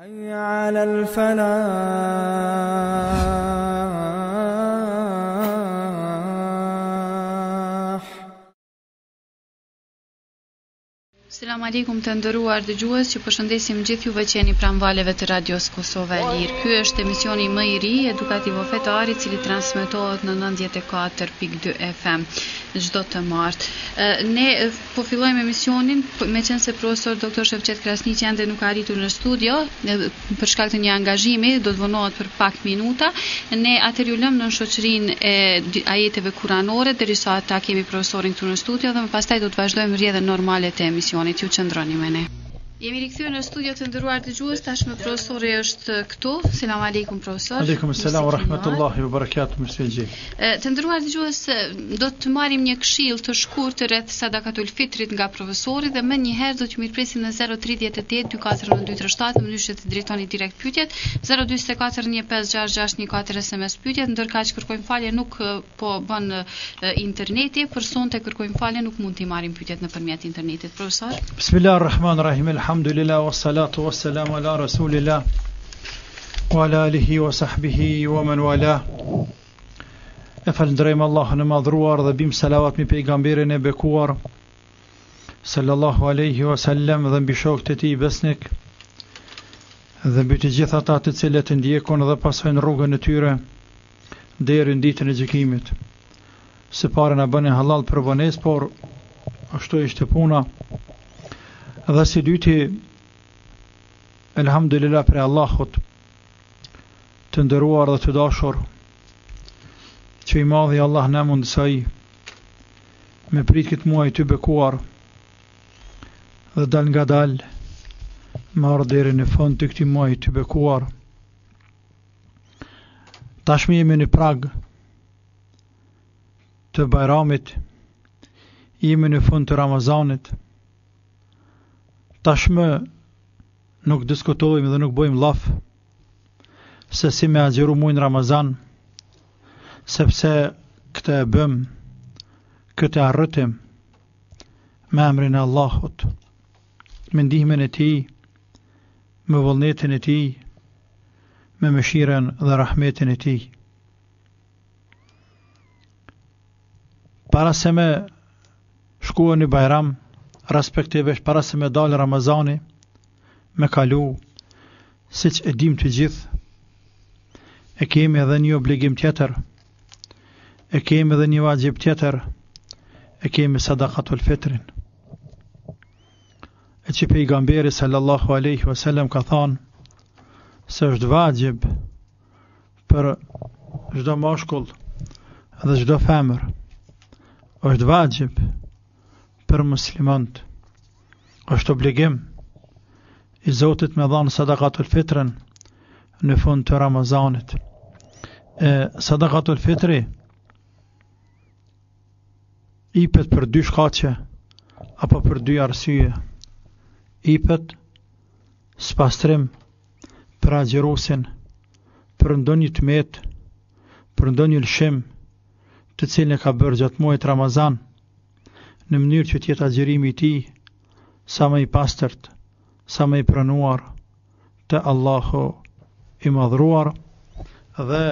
حي على الفلاح. Selam aleikum të nderuar dëgjues, që përshëndesim gjithë juve që jeni pranë valeve të Radios Kosova e Lirë. Ky është emisioni më i ri edukativo-fetar i cili transmetohet në 94.2 FM çdo të martë. Ne po fillojmë emisionin meqense profesor doktor Shevqet Krasniqi ende nuk ka arritur në studio për shkak të një angazhimi, do të vonohet për pak minuta. Ne atëherë ju lëm në shoqërinë e ajeteve kuranore derisa ata kemi profesorin këtu në studio dhe më pastaj do të vazhdojmë rrjedhën normale të emisionit. Ju qëndroni me ne. Jemi rikthyer në studio të nderuar dëgjues, tashmë profesori është këtu. Selam aleikum profesor. Aleikum selam wa rahmatullahi wa barakatuh, mësjellje. Të nderuar dëgjues, do të marrim një këshill të shkurtër rreth sadakatul fitrit nga profesori dhe më njëherë do t'ju mirpresim në 038 24237 në mënyrë që të drejtoni direkt pyetjet, 024 1566614 SMS pyetjet, ndërkaq kërkojmë falje nuk po bën interneti, për sonte kërkojmë falje nuk mund t'i marrim pyetjet nëpërmjet internetit. Profesor. Bismillahirrahmanirrahim. Alhamdulillah wassalatu wassalamu ala rasulillah wa ala alihi wa sahbihi wa man wala. E falënderojmë Allahun e madhruar dhe bim salavat mbi pejgamberin e bekuar sallallahu alaihi wasallam dhe mbi shokët e tij besnik dhe mbi të gjithë ata të cilët e ndjekon dhe pasojnë rrugën e tyre deri në ditën e gjykimit. Së pari na bëni halal për vonesë, por ashtu ishte puna. Dhe si dyti, elhamdulillah për Allahut të nderuar dhe të dashur, që i madhi Allah na mundësoi me prit këtë muaj të bekuar dhe dal nga dal marrë deri në fund të këtij muaji të bekuar. Tashmë jemi në prag të Bajramit, jemi në fund të Ramazanit. Tashmë nuk diskutojmë dhe nuk bëjmë laf se si me agjeru muajin Ramazan, sepse këtë e bëm, këtë e arritëm me emrin e Allahut, me ndihmën e tij, me vullnetin e tij, me mëshirën dhe rahmetin e tij. Para se me shkuën në Bajram, respektivisht para se me dalë Ramazani, me kalu, siç e dim të gjithë, e kemi edhe një obligim tjetër, e kemi edhe një vajib tjetër, e kemi sadakatul fitrin. E që pejgamberi sallallahu alaihi wasallam ka thënë se është vajib për çdo mashkull dhe çdo femër, është vajib për muslimant, është obligim i Zotit me dhanë sadakatul fitrin në fund të Ramazanit. Sadakatul fitri ipet për dy shkaqe apo për dy arsye. Ipet spastrim për agjerusin, për ndonjë tmet, për ndonjë lëshim të cilin e ka bërë gjatë muajit Ramazan, në mënyrë që tjetë agjerimi i tij sa më i pastërt, sa më i pranuar të Allahu i madhruar. Dhe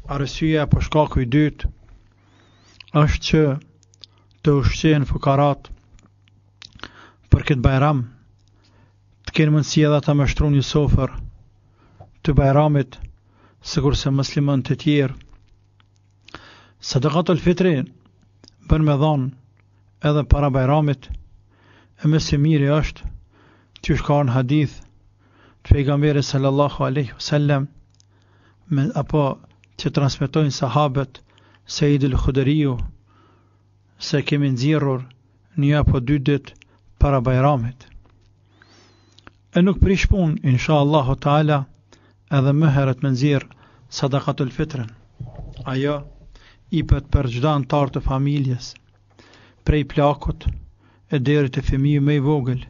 arsyeja apo shkaku i dytë është që të ushqehen fukarat për këtë Bajram, të kenë mundësi edhe ata me shtru një sofër të Bajramit, sikurse musliman të tjerë. Sadakatul fitri bën me dhanë edhe para Bajramit, e më së miri është që ka në hadith të pejgamberit sallallahu alaihi wasallam, apo që transmetojnë sahabët Said al-Khudriu, se kemi nxjerrur një apo dy ditë para Bajramit. E nuk prish punë, inshallahu taala, edhe më herët me nxjerr sadakatul fitrin. Ajo ipet për çdo antar të familjes, prej plakut e deri te fëmiu më i vogël,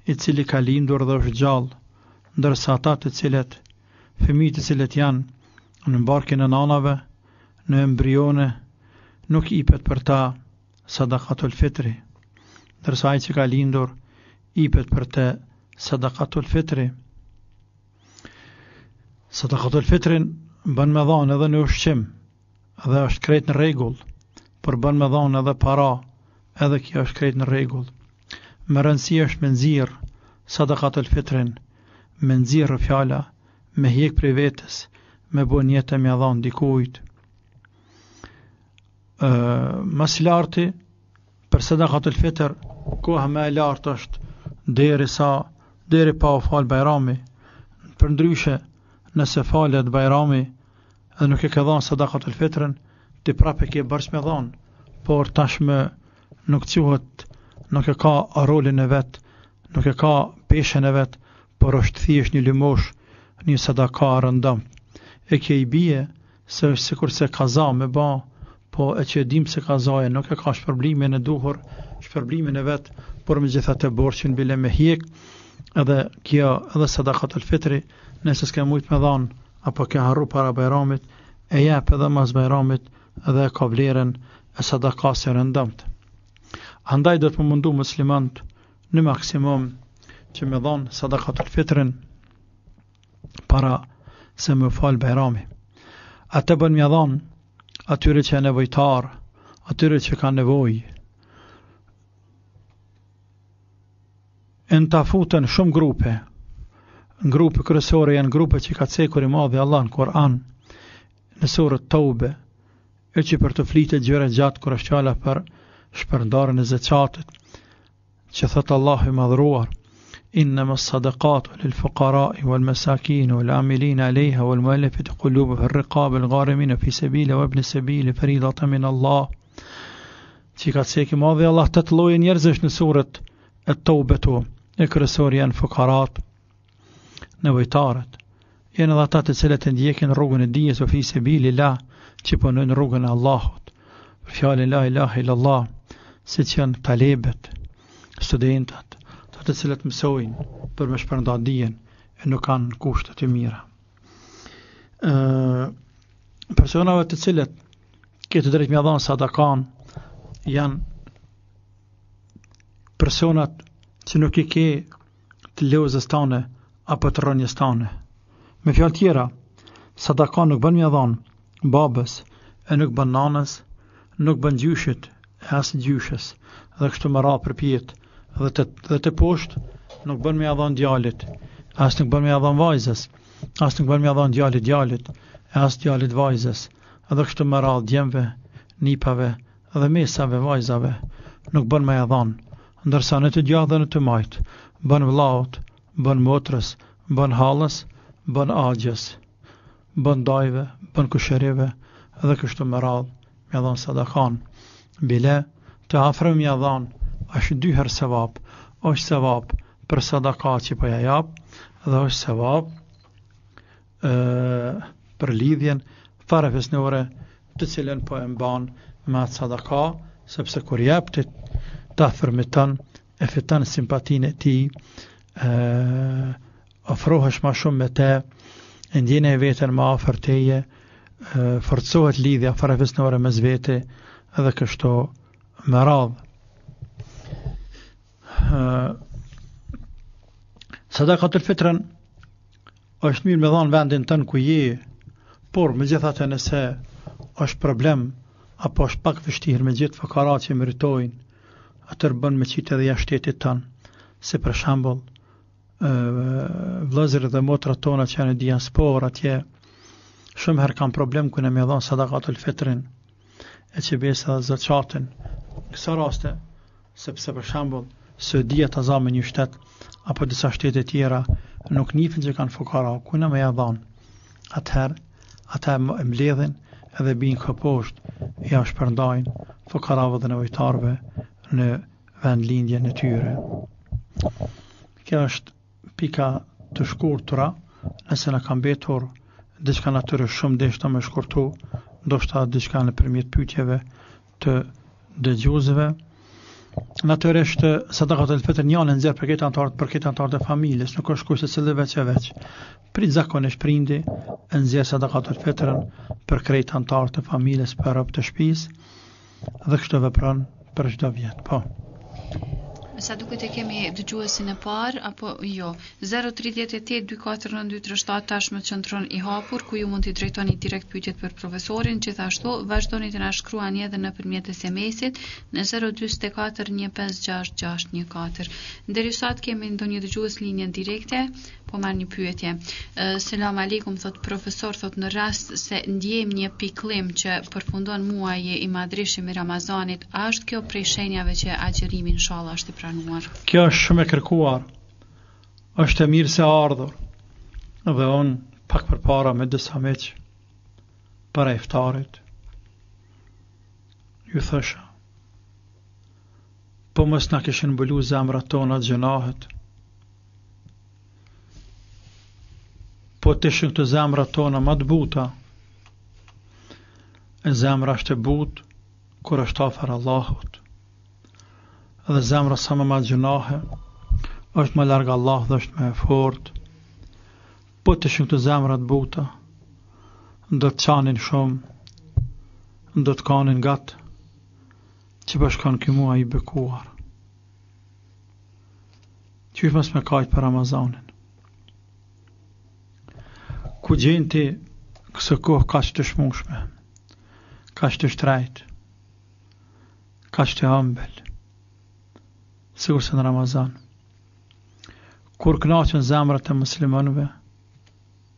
i cili ka lindur dhe është gjallë, ndërsa ata të cilët, fëmijët të cilët janë në barkën e nanave, në embrione, nuk ipet për ta sadakatul fitri, ndërsa ai që ka lindur ipet për te sadakatul fitri. Sadakatul fitrin bën me dhanë edhe në ushqim, edhe është krejt në rregull, por bën me dhanë edhe para, edhe kjo është krejt në rregull. Me rëndësi është me nxirr sadakatul fitrin, me nxirr fjala, me hjek prej vetes, me bën jetë me dhanë dikujt. Mas larti për sadakatul fitr, koha më e lartë është deri pa u fal bajrami. Përndryshe, nëse falet bajrami dhe nuk e ke dhanë sadakatul fitrën, ti prapë ke bërç me dhanë, por tashmë nuk quhet, nuk e ka rolin e vet, nuk e ka peshën e vet, por është thjesht një limosh, një sadaka rëndëm. E ke i bie se është sikur se kaza me ba, po e që dim se kazaja nuk e ka shpërblimin e duhur, shpërblimin e vet, por megjithatë borxhin bile me hjek, edhe kjo edhe sadakatul fitri, nëse s'ke mujt me dhanë, apo ke harru para bajramit, e jep edhe mas bajramit, edhe ka vlerën e sadakas e rëndëmt. Andaj do të më mundu muslimant në maksimum që me dhanë sadakatul fitrin para se më fal bajrami. Atë bën me dhanë atyre që e nevojtar, atyre që ka nevojë. Në ta futen shumë grupe, në grupe kryesore janë grupe që ka cekur i madhi Allah në Kur'an, në surën Taube, e që për të flitet gjëra gjatë kur është fjala për shpërndarjen e zakatit, që thot Allahu i madhruar: innama as-sadaqatu lil-fuqara'i wal-masakin wal-'amilin 'alayha wal-mu'allafati qulubuhum fi ar-riqab al-gharimin fi sabili wa ibn sabili faridatan min Allah. Që ka cekur i madhi Allah të lloje njerëzish në surët e Taubet, e kryesor janë fukarat, nevojtarët, janë edhe ata të cilët e ndjekin rrugën e dijes fi sabilillah, që punojnë rrugën e Allahut. Për fjalën la ilaha illallah, siç janë talebet, studentët, ata të cilët mësojnë për me shpërndarë dijen e nuk kanë kushte të mira. Personave të cilët këtë drejt me dhanë sadakan janë personat që nuk i ke të lozës tane apo të rënjës tane. Me fjalë tjera, sadaka nuk bën me dhanë babës, e nuk bën nanës, nuk bën gjyshit, e as gjyshës, dhe kështu më radhë përpjet, dhe të poshtë nuk bën me dhanë djalit, as nuk bën me dhanë vajzës, as nuk bën me dhanë djalit, e as djalit vajzës, dhe kështu më radhë djemve, nipave, dhe mesave, vajzave, nuk bën me dhanë, ndërsa në të gjatë dhe në të majtë, bën vllaut, bën motrës, bën hallës, bën agjës, bën dajve, bën kusherive, edhe kështu me radhë, me dhanë sadakan. Bile, të afrëm me dhanë, është dy herë sevap, është sevap për sadaka që po ja jap, dhe është sevap për lidhjen fare fesnore të cilën po e mban me atë sadaka, sepse kur jep ta fërmiton, e fiton simpatinë e tij, ofrohesh më shumë me te, e ndjen e veten më afër teje, forcohet lidhja farefisnore mes vete, edhe kështu me radhë. Sadakatul fitrën është mirë me dhanë vendin tënë ku je, por megjithatë nëse është problem apo është pak vështirë me gjithë fakarat që meritojnë, atër bën me qitë edhe jashtë shtetit tanë, se për shembull vëllezërit dhe motrat tona që janë në diasporë atje, shumë herë kanë problem ku ne me dhanë sadakatul fitrin, e që besa dhe zakatin. Në kësa raste, sepse për shembull Saudia të zamë një shtet, apo disa shtete tjera, nuk nifin që kanë fukara, ku ne me ja dhanë. Atëherë, ata e mbledhin edhe binë këposhtë, ja shpërndajnë fukarave dhe nevojtarve në vendlindjen e tyre. Kjo është pika të shkurtura, nëse në kam betur diçka natyre shumë deshta me shkurtu, ndoshta diçka nëpërmjet pyetjeve të dëgjuesve. Natyrisht sadakatul fitr janë nxjerr për këtë antarët e familjes, nuk është kusht se veç. Prit zakonisht prindi nxjerr sadakatul fitrën për krejt antarët e familjes, për rob të shtëpisë, dhe kështu vepron për çdo vjet. Po. Sa duket e kemi dëgjuesin e parë apo jo? 038 249237 tashmë qëndron i hapur, ku ju mund t'i drejtoni direkt pyetjet për profesorin. Gjithashtu vazhdoni të na shkruani edhe nëpërmjet SMS-it në 044 1566614. Derisa të kemi ndonjë dëgjues linjën direkte, po marr një pyetje. Selam aleikum, thot profesor, thot në rast se ndjejmë një pikëllim që përfundon muaji i madhreshëm i Ramazanit, a është kjo prej shenjave që agjërimi inshallah është i pranuar? Kjo është shumë e kërkuar. Është e mirë se ardhur. Dhe unë pak përpara me disa miq para iftarit ju thosha, po mos na kishin mbulu zemrat tona gjunahet, po të ishin këto zemrat tona më të buta. E zemra është e butë kur është afër Allahut. Dhe zemra sa më gjunahe është më larg Allah dhe është më e fortë. Po të ishin këto zemrat buta, do të qanin shumë, do të kanin gatë që bashkan ky muaj i bekuar. Qysh mos me kajt për Ramazanin. Ku gjenë ti kësë kohë ka që të shmushme, ka që të shtrajt, ka që të ambel, sigur se në Ramazan. Kur knaqen zemrat e muslimanëve,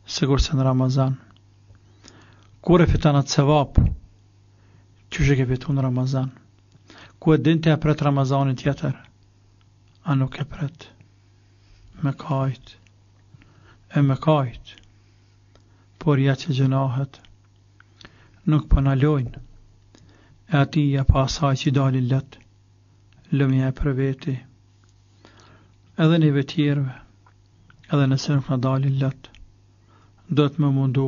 sigur se në Ramazan. Kur e fitan atë sevap, që që ke fitu në Ramazan. Ku e din të e pret Ramazanit tjetër, a nuk e pret. Me kajt, me kajt. Por ja që gjënahet nuk pënalojnë, e ati ja pa asaj që dalin let, lëmja e për veti, edhe një vetjerve, edhe nëse nuk në dalin let, do të më mundu,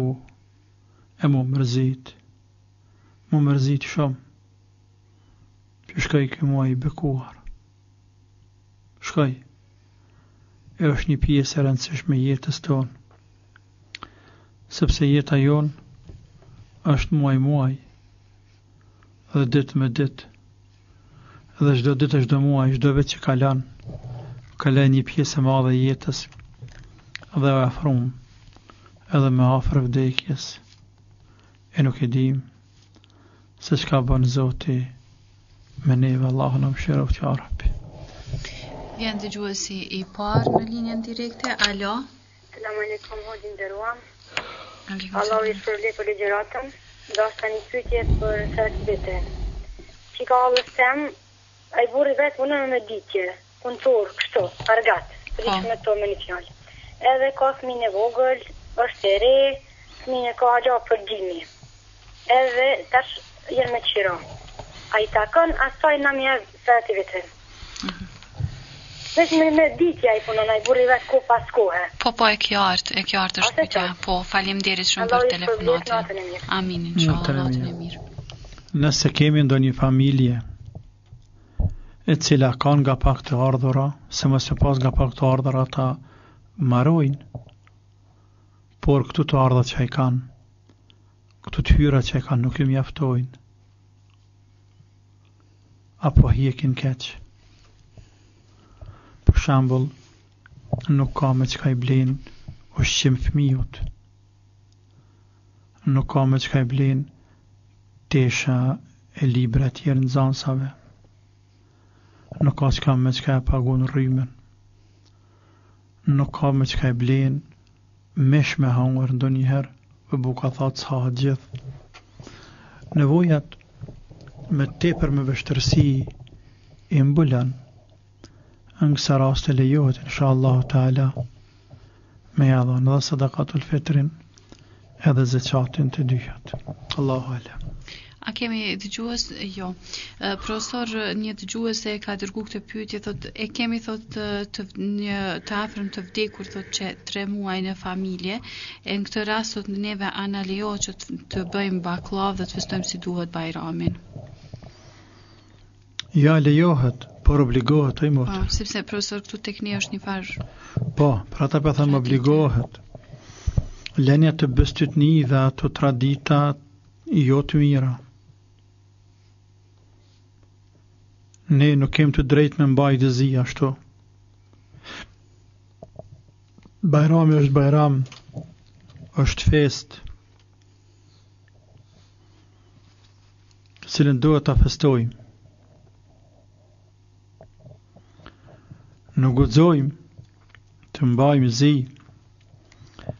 e mu mërzit shumë, që shkaj kë mua i bekuar. Shkaj, e është një pjesë e rëndësishme jetës tonë, sepse jeta jon është muaj, dhe ditë me ditë, dhe çdo ditë, çdo muaj, çdo vit që kalon një pjesë e madhe e jetës, dhe e afrum, edhe me afër vdekjes, e nuk e dim se çka bën Zoti me neve. Allahu na mëshiroft ya Rabbi. Vjen dëgjuesi i parë në linjën direkte. Alo. Selam aleikum, hodin nderuam. Allah i shpërblej për ligjëratën, dashka një pyetje për certifitë. Që ka allës tem, a i burri vetë punën me ditje, punëtor, kështu, argat, prish me to me një fjallë. Edhe ka fëmijën e vogël, është e re, fëmijën e ka agja për gjimi. Edhe tash jenë me qira. A i takon, asaj në mje certifitë. Vesh me ditja i punon, a i burri vetë ko pas kohë. Po, e qartë është pyetja. Po, faleminderit shumë për telefonatën. Amin, inshallah, natën e mirë. Nëse kemi ndonjë familje e cila kanë nga pak të ardhura, se mos e pas nga pak të ardhura ta marojnë, por këtu të ardhat që i kanë, këtu të hyra që i kanë nuk i mjaftojnë, apo hjekin keq. Për shembull, nuk ka me çka i blen ushqim fëmijët. Nuk ka me çka i blen tesha e libra tjerë në zansave. Nuk ka me çka e pagun rrymen. Nuk ka me çka i blen mesh me hangër ndonjëherë, për buka thatë sa gjithë. Nevojat me tepër me vështërsi i mbulon. Në kësa rast e lejohet, inshallah ta'ala, me jadhon dhe sadakatul fitrin edhe zeqatin të dyjat. Allahu ala. A kemi dëgjues? Jo. Profesor, një dëgjuese ka dërguar këtë pyetje, thotë e kemi thotë të afërm të vdekur, thotë që 3 muaj në familje, e në këtë rast thotë neve ana lejo që të bëjmë baklav dhe të festojmë si duhet Bajramin. Ja, lejohet, por obligohet ai mot. Po, sepse profesor këtu tek ne është një farë. Po, për ata për them obligohet. Lënia të bestytni dhe ato tradita jo të mira. ne nuk kem të drejtë me mbajtë zi ashtu. Bajrami është bajram, është fest, cilën duhet ta festojmë. Nuk guxojmë të mbajmë zi,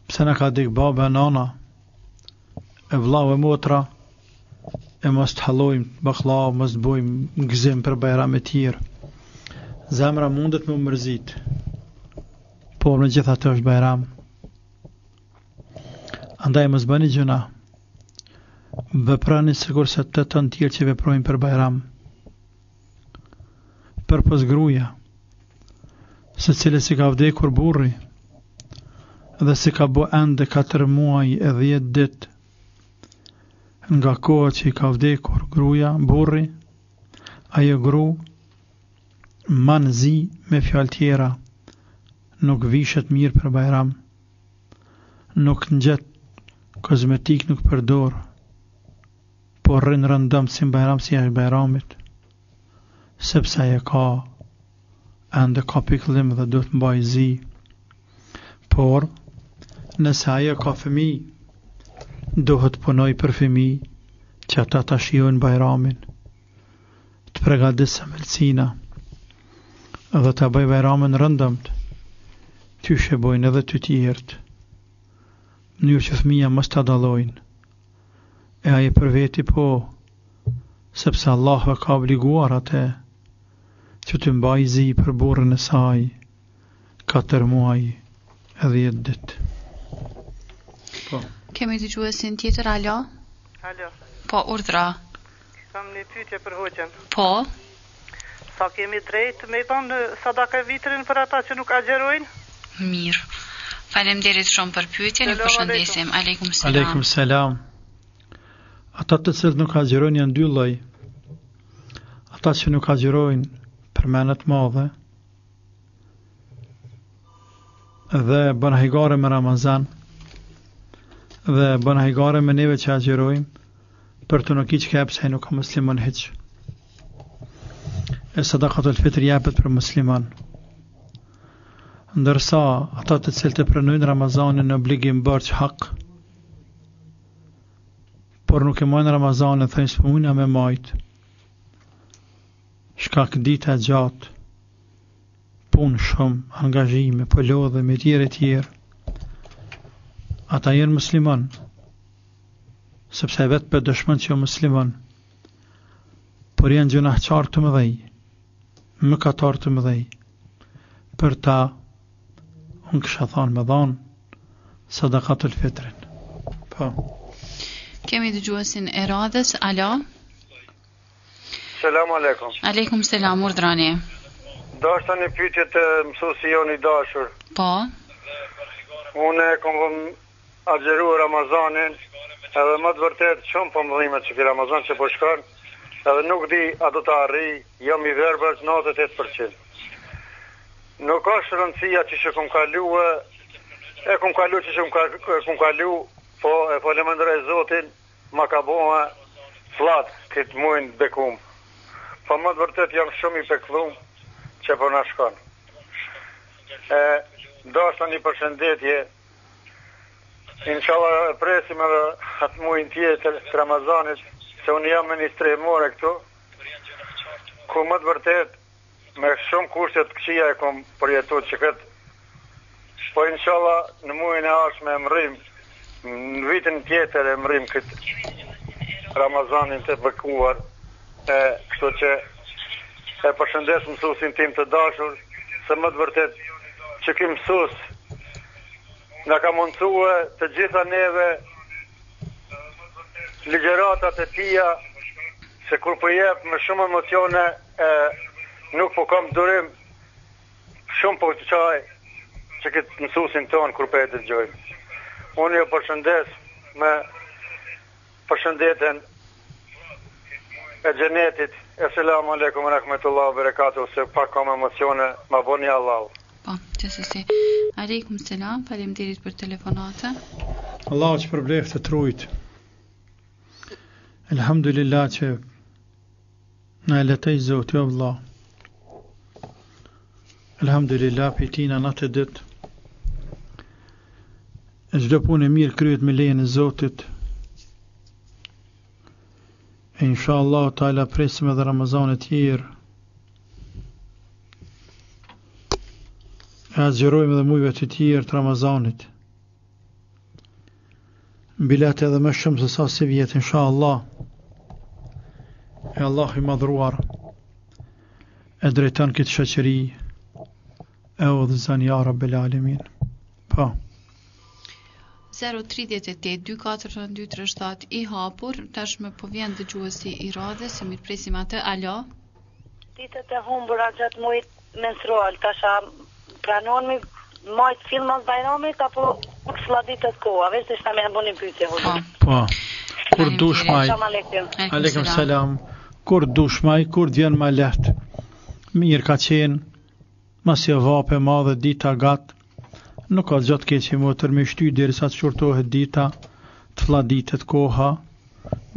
pse na ka dek baba e nana, e vllau e motra, e mos të hallojmë bakllav, mos të bojmë gëzim për bajrame tjerë. Zemra mundet me mërzit, por në gjitha të është bajram. Andaj mos bëni gjëna, veprani sikur se të tjerë që veprojnë për bajram. Përpos gruaja, se cili si ka vdekur burri, dhe si ka bo ende 4 muaj e 10 dit, nga koha që i ka vdekur gruaja, burri, ajo gru, man zi me fjalë tjera, nuk vishet mirë për bajram, nuk ngjet kozmetik, nuk përdor, por rrin rëndëm si bajram si është bajramit, sepse ajo ka ende ka pikëllim dhe do të mbaj zi. Por nëse ajo ka fëmijë, duhet punoj për fëmijë që ata ta shijojnë bajramin, të përgatisë melcina dhe ta bëj bajramin rëndëmt, tyshe bojnë edhe të tjerët, mënyrë që fëmija mos ta dallojnë, e aje për veti po, sepse Allah e ka obliguar atë që të mbaj zi për burrën e saj 4 muaj e 10 dit. Po. Kemi dëgjuesin tjetër, alo? Alo. Po, urdhra. Kam një pyetje për hoqën. Po. Sa kemi drejt me i banë sadaka vitrin për ata që nuk agjerojnë? Mirë. Faleminderit shumë për pyetjen, ju përshëndesim. Aleikum selam. Aleikum selam. Ata të cilët nuk agjerojnë janë 2 lloj. Ata që nuk agjerojnë për menet madhe dhe bën hajgare me Ramazan dhe bën hajgare me neve që agjerojmë për të nuk i që kepë se nuk ka muslimon hiq. E sadakatul fitr japet për musliman. Ndërsa ata të cilët e pranojnë Ramazanin në obligim bërç hak, por nuk e mojnë Ramazanin, thënë së pëmuna me majtë, shkak dita gjatë, punë shumë, angazhime, pëllodhe, me tjere, ata jenë musliman, sepse vetë për dëshmën që jo musliman, por janë gjunahqarë të mëdhej, mëkatar të mëdhej, për ta, unë kësha thanë me dhanë, sadakatul fitrin. Po. Kemi dëgjuesin e radhës, alo? Selam aleikum. Aleikum selam, urdhrani. Dashta një pyetje të mësuesi joni i dashur. Po. Unë kam agjeruar Ramazanin, edhe më të vërtet shumë pëmbëllime që ki Ramazan që po shkon, edhe nuk di a do të arri, jam i verbër 98%. Nuk është rëndësia që kom kaluë, kom kalu që kom kalu, po e falemendrej Zotin, ma ka boha flat këtë muajin bekum. Po më të vërtet jam shumë i peklum që po na shkon. Dashta një përshëndetje, inshallah presim edhe atë muajin tjetër të Ramazanit, se unë jam ministremore këtu, ku më të vërtet me shumë kushte të këqija e kom përjetu që këtë, po inshallah në muajin e ardhshëm emrim, në vitin tjetër emrim këtë Ramazanin të bekuar, kështu që e përshëndes mësuesin tim të dashur, se më të vërtet që ki mësues nga ka mundësue të gjitha neve ligjeratat e tia, se kur po jep me shumë emocione, nuk po kam durim shumë po të qaj që këtë mësuesin tonë kur po e të gjojmë. Unë jo përshëndes me përshëndeten e gjenetit. Esselamu alaikum wa rahmetullahi wa barakatuh, se pak kam emocione, ma boni Allah. Po, qësësi. Aleikum selam, faleminderit për telefonata. Allah që përbleft të trujt. Elhamdulillah që Na letej Zoti, o vëlla. Alhamdulillah, pitina natë ditë. Çdo punë e mirë kryhet me lejen e Zotit. E inshallah taala presim edhe Ramazan e tjerë. E azgjerojmë edhe mujve të tjerë të Ramazanit. Bilet edhe më shumë se sa si vjetë, inshallah. E Allah i madhruar e drejton këtë shoqëri e udhëzon ja Rabbel Alamin. Po. 038 24237 i hapur, tashmë po vjen dëgjuesi i radhës, se mirëpresim atë. Alo. Ditët e humbura gjatë muajit menstrual, tasha pranon me majt filmat bajramit apo kësla ditët koha, veç të shta me e bëni pyetje. Po. Kur dush maj. Aleikum salam. Kur dush maj, kur vjen ma lehtë. Mirë ka qenë, mas e vape madhe dita gatë, nuk ka gjatë keqe motër me shty derisa të shurtohet dita, të fladitet koha,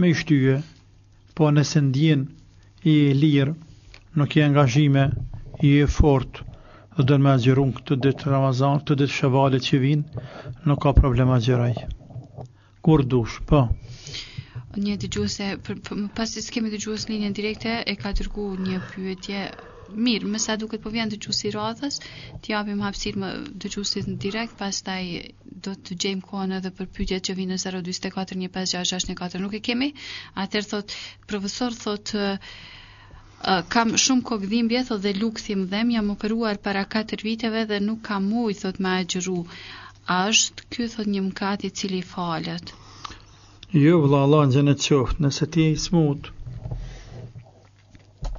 me shtyje, po nëse ndjen i e lirë, nuk i angazhime, i e fort, dhe dërë me agjerun këtë ditë Ramazan, këtë ditë Shëvalit që vinë, nuk ka problem agjeraj. Kur dush, po. Një dëgjuese, pasi s'kemi dëgjues në linjën direkte, e ka dërguar një pyetje. Mirë, më sa duket po vjen dëgjuesi i radhës, t'i japim hapësirë më dëgjuesit në direkt, pastaj do të gjejmë kohën edhe për pyetjet që vinë në 024 156 nuk e kemi. Atëherë thot profesor, thot kam shumë kokëdhimbje, thot dhe lukthi më dhem, jam operuar para 4 viteve dhe nuk kam ujë, thot me agjëru. A është ky thot një mëkat i cili falet? Jo, vëlla, Allah në gjenet qoftë, nëse ti i smut,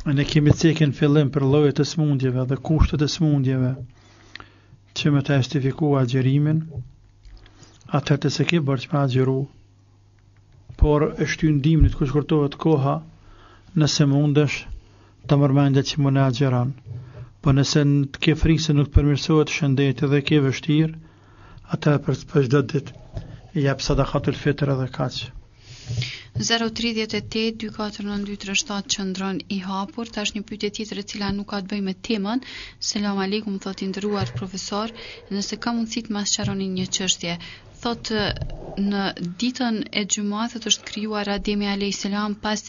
ne kemi cekin fillim për llojet e smundjeve dhe kushtet e smundjeve që me të justifikua agjerimin, atëherë të se ke bërë që me agjeru, por e shtyn dimnit ku shkurtohet koha, nëse mundesh të mërmendet që më në agjeran, po nëse të ke frikë se nuk përmirësohet shëndeti dhe ke vështirë, atëherë për çdo ditë i jap sadakatul fitr edhe kaq. 038 24237 qëndron i hapur. Tash një pyetje tjetër e cila nuk ka të bëjë me temën. Selam aleikum, thotë i nderuar profesor, nëse ka mundësi të më sqaroni një çështje. Thotë në ditën e xumatit është krijuar Ademi alayhis salam pas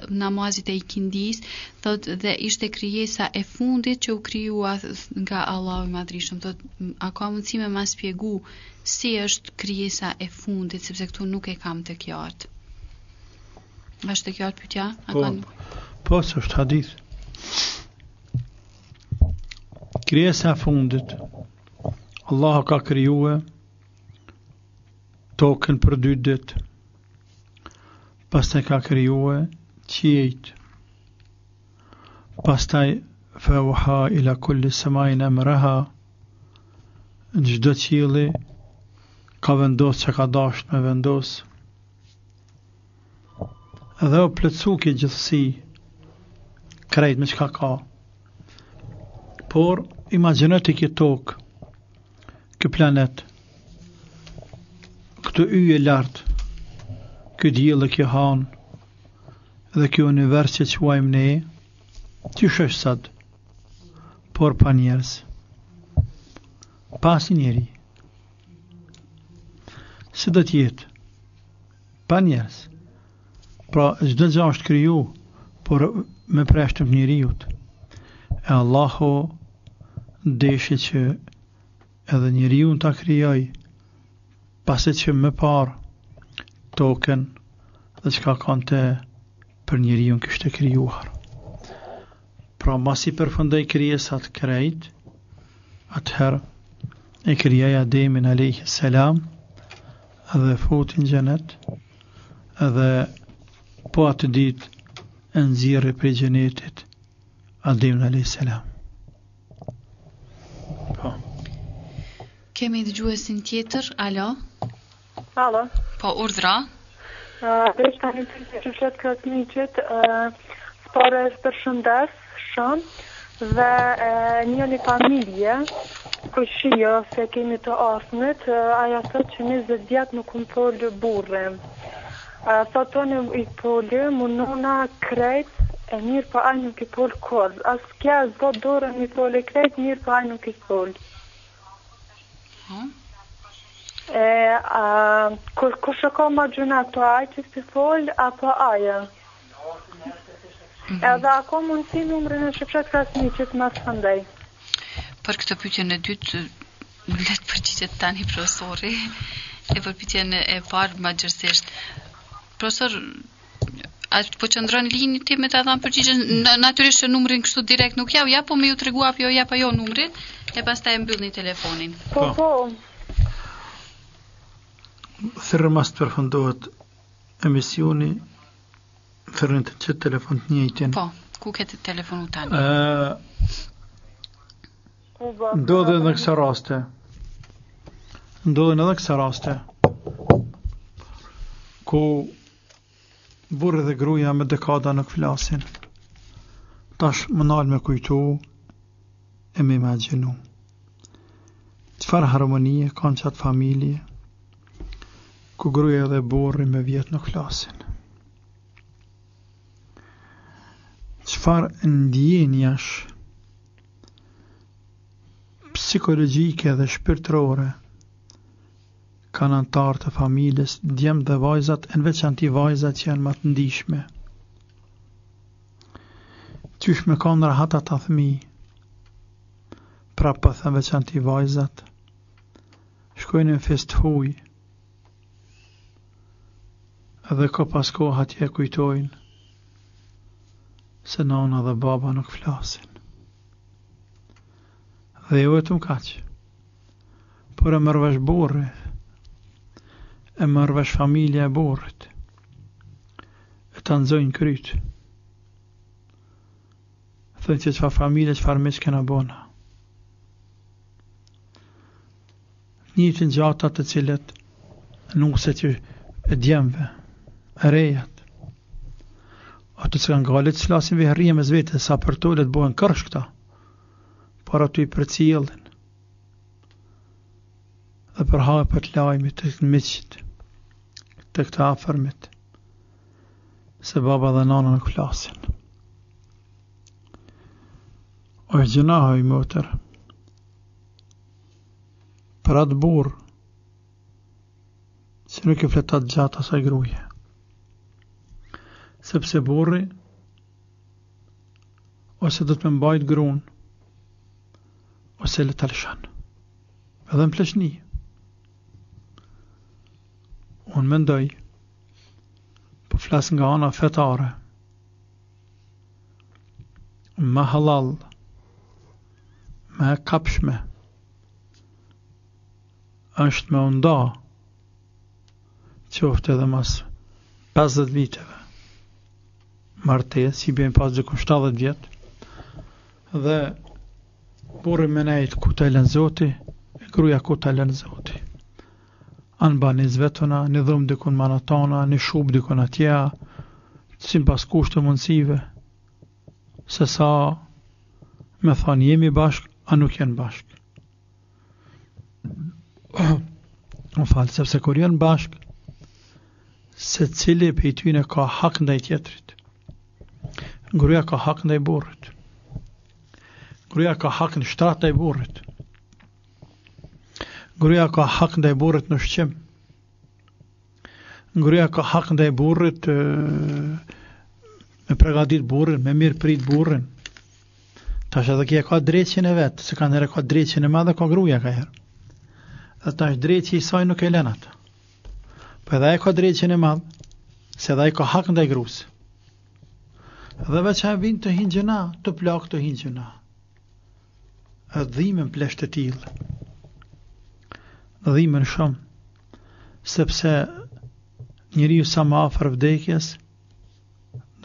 namazit e ikindis, thotë dhe ishte krijesa e fundit që u krijua nga Allahu i Madhrishëm. Thotë a ka mundësi më shpjegu si është krijesa e fundit, sepse këtu nuk e kam të qartë. Është të qartë pyetja? Po, është hadith. Krijesa e fundit, Allahu ka krijuar tokën për 2 ditë, pastaj ka krijuar qiejt, pastaj fauha ila kulli samain amraha, çdo qielli ka vendos që ka dasht me vendos, edhe o plëcu ki gjithësi krejt me qka ka, por imaginët i ki tokë, kë planet, këtë yje lartë, këtë diellë kë hanë, dhe kjo univers që quajmë ne, që shësh sad, por pa njerës, pas njeri, si do t'jetë, pa njerës, pra çdo gjë është kriju, por me preshtëm njeriut, e Allahu deshi që edhe njeriun ta krijoj, pasi që më parë tokën dhe çka kanë të për njeriun kishte krijuar. Pra masi përfundoi krijesat krejt, atëherë e krijoi Ademin alayhis salam dhe futi në xhenet, edhe po atë ditë e nxjerrë prej xhenetit Ademin alayhis salam. Po. Kemi dëgjuesin tjetër, alo? Alo. Po, urdhra? Veç tani të flet këtë miqet, spore është për shëndes shumë dhe një familje kushio se kemi të asmit, aja thot që 20 vjet nuk më polë burre. Thotoni i polë, munona krejt E mirë pa aj nuk i pol kod. As kja zdo dorën i pol e krejt, mirë pa aj nuk i pol. Kur shko ma gjuna të aj që si fol, apo aja? Edhe ako mund si numrin e shqipshet krasni që të mas fëndej. Për këtë pyetjen e dytë, let përgjigjet tani profesori, e për pyetjen e parë më gjërësisht. Profesor, a po qëndron linjë ti me ta dhënë përgjigjen? Natyrisht që numrin kështu direkt nuk ja, po me ju tregu apo jo apo jo numrin, e pastaj e mbyllni telefonin. Po. Thërë mas të përfundohet emisioni, thërën të qëtë telefon të njëjtin. Po, ku këtë telefonu tani? Ndodhe edhe kësa raste. Ndodhen edhe kësa raste. Ku burë dhe gruja me dekada nuk flasin. Tash më nalë me kujtu e me imaginu. Qëfar harmonie kanë qatë familje, ku gruja dhe burri me vjetë nuk flasin. Qëfar ndjenjash psikologjike dhe shpirtërore kanë antarë të familjes, djemë dhe vajzat, në veçanti vajzat që janë më të ndishme. Qysh me kanë rahat ata fëmi, pra pëth në veçanti vajzat, shkojnë në fest huj, edhe ko pas kohë atje kujtojnë, se nana dhe baba nuk flasin. Dhe jo vetëm kaq, por e mërvesh burri, e mërvesh familja e burrit, e të nëzojnë kryt. Thënë që qëfar familje, qëfar miq kena bona. Njëtin gjatat të cilet nuse që e djemve, e rejat, ato që kanë galit që lasin viherrije me zvete, sa për to le të bohen kërsh këta, para të i për cilin, dhe për hajë për të lajmi të këtë miqit, të këtë afërmit, se baba dhe nana nuk flasin. O e gjënaha i motër, për atë burë, që nuk i fletat gjatë asaj gruje, sepse burri, ose do të më mbajt grun, ose le të lëshan, edhe në pleqni. Unë mendoj, po flas nga ana fetare, me halal, me kapshme, është me unda, qofte edhe mas 50 viteve, martes, i bjen pas gjëkun 70 vjet, dhe burri me nejt ku të elen zoti, e gruja ku të elen zoti. Anë ba një zvetona, një dhëmë dikun manatana, një shub dikun atja, si pas kushtë të mundësive, se sa me thanë jemi bashk, a nuk jenë bashk. Më falë, sepse kur jenë bashk, se cili për i tyne ka hak ndaj tjetrit. Gruja ka hak ndaj burrit. Gruja ka hak në shtrat ndaj burrit. Gruja ka hak ndaj burrit në ushqim. Gruja ka hak ndaj burrit me pregadit burrin, me mirë prit burrin. Tash edhe kje ka drejtjen e vetë, se ka nere ka drejtjen e madhe, ka gruja ka herë. Dhe tash drejtje i saj nuk e lenat. Po edhe e ka drejtjen e madhe, se edhe e ka hak ndaj grus. Dhe veç e vinë të hinë gjëna, të plak të hinë gjëna. Edhe dhimen plesht e tilë. Dhimen shumë, sepse njëri ju sa ma afer vdekjes,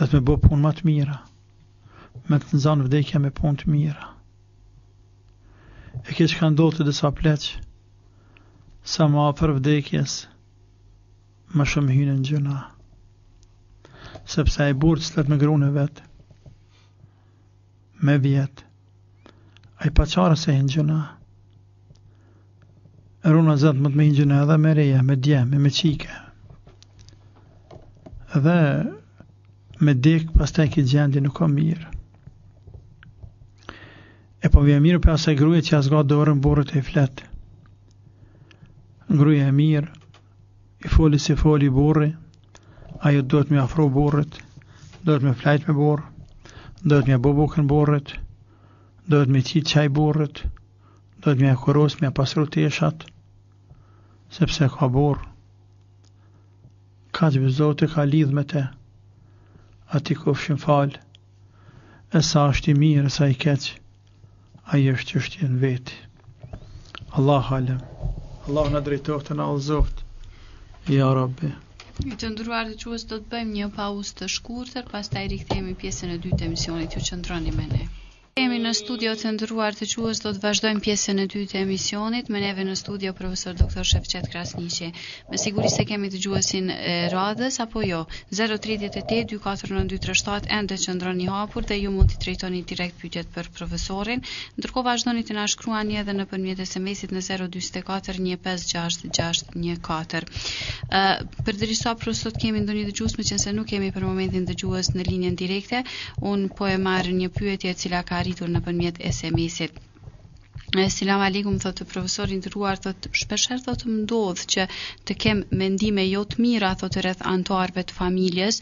dhe të me bo punë më të mira, me të nëzanë vdekja me punë të mira. E kje që ka ndodhë të disa pleq, sa ma afer vdekjes, më shumë hynë në gjëna, sepse e burë cëllet me grune vetë, me vjetë, a i paqarë se hynë gjëna, e runa zëtë më të me hynë gjëna edhe me reja, me djemë, me qike, edhe me dek, pastaj ki gjendje nuk ka mirë. E po vje mirë për asaj gruje që asga dorën burët e i fletë. Gruja e mirë, i foli si foli burri, ajo do të me afro burrit, do të me flajt me burr, do të me bubukën burrit, do të me qitë qaj burrit, do të me akuros me pasru teshat, sepse ka burr. Ka që Zotë ka lidh me te, ati kofshin falë, e sa është i mirë, e sa i keqë, ajo është çështje në veti. Allah halem. Allah në drejtoft e në alzoft. Ja Rabbi. Të ndëruar të quës do të bëjmë një pauzë të shkurtër, pastaj rikthehemi pjesën e dytë të emisionit, ju qëndroni me ne. Jemi në studio të ndëruar të quës, do të vazhdojmë pjesën e dytë të emisionit, me neve në studio profesor dr. Shefqet Krasniqi. Me siguri se kemi të gjuesin radhës, apo jo, 038-249-237 ende qëndroni hapur dhe ju mund të drejtoni direkt pyetjet për profesorin, ndërkohë vazhdoni të na shkruani edhe nëpërmjet SMS-it në 044-156-614. Përderisa sot kemi ndonjë dëgjues, meqense nuk kemi për momentin dëgjues në linjën direkte, un po e marr një pyetje e cila ka arritur nëpërmjet SMS-it. Selam aleikum, thotë profesori nderuar, thotë shpeshherë thotë më ndodh që të kem mendime jo të mira thotë rreth anëtarëve të familjes,